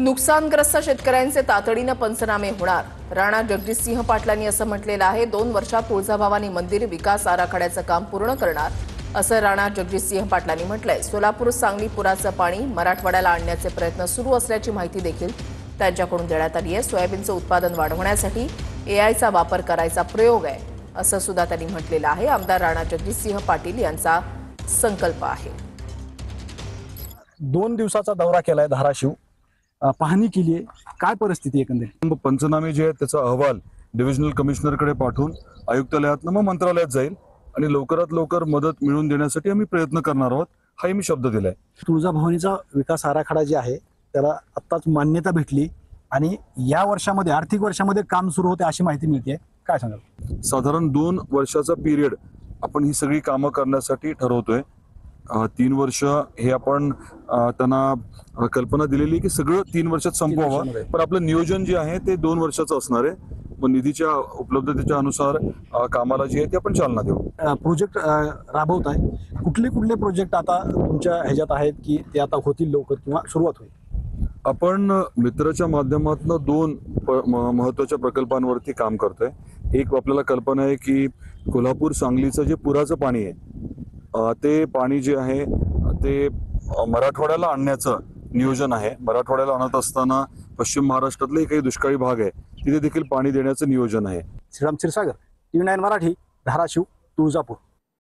नुकसानग्रस्त शेतकऱ्यांचे तातडीने पंचनामे होणार. राणा जगजितसिंह पाटलांनी असं म्हटलेलं आहे. 2 वर्षात तुळजाभवानी मंदिर विकास आराखड्याचं काम पूर्ण करणार असं राणा जगजितसिंह पाटलांनी म्हटलंय. सोलापूर सांगली पुराचं पाणी मराठवाड्याला आणण्याचे प्रयत्न सुरू असल्याची माहिती देखील त्यांच्याकडून देण्यात आली आहे. सोयाबीनचं उत्पादन वाढवण्यासाठी एआयचा वापर करायचा प्रयोग आहे असं सुद्धा त्यांनी म्हटलेलं आहे. आमदार राणा जगजितसिंह पाटील यांचा संकल्प आहे. 2 दिवसाचा दौरा केलाय धाराशिव, पाहणी केली आहे. काय परिस्थिती एकंदरीत? पंचनामे जे आहेत त्याचा अहवाल डिव्हिजनल कमिशनरकडे पाठवून आयुक्तालयातनं मग मंत्रालयात जाईल आणि लवकरात लवकर मदत मिळवून देण्यासाठी आम्ही प्रयत्न करणार आहोत, हाही मी शब्द दिलाय. तुळजाभवानीचा विकास आराखडा जे आहे त्याला आत्ताच मान्यता भेटली आणि या वर्षामध्ये आर्थिक वर्षामध्ये काम सुरू होते अशी माहिती मिळते. काय सांगाल? साधारण 2 वर्षाचा पिरियड आपण ही सगळी कामं करण्यासाठी ठरवतोय. 3 वर्ष हे आपण त्यांना कल्पना दिलेली की सगळं 3 वर्षात संपवावं, पण आपलं नियोजन जे आहे ते 2 वर्षाचं असणार आहे. मग निधीच्या उपलब्धतेच्या अनुसार कामाला जी आहे ते आपण चालना देऊ. प्रोजेक्ट राबवत आहे. कुठले प्रोजेक्ट आता तुमच्या ह्याच्यात आहेत की ते आता होतील लवकर किंवा सुरुवात होईल? आपण मित्राच्या माध्यमातून 2 महत्वाच्या प्रकल्पांवरती काम करतोय. एक आपल्याला कल्पना आहे की कोल्हापूर सांगलीचं जे पुराचं पाणी आहे ते पाणी जे आहे ते मराठवाड्याला आणण्याचं नियोजन आहे. मराठवाड्याला आणत असताना पश्चिम महाराष्ट्रातले काही दुष्काळी भाग आहे तिथे देखील पाणी देण्याचं नियोजन आहे. श्रीराम क्षीरसागर, TV9 मराठी, धाराशिव, तुळजापूर.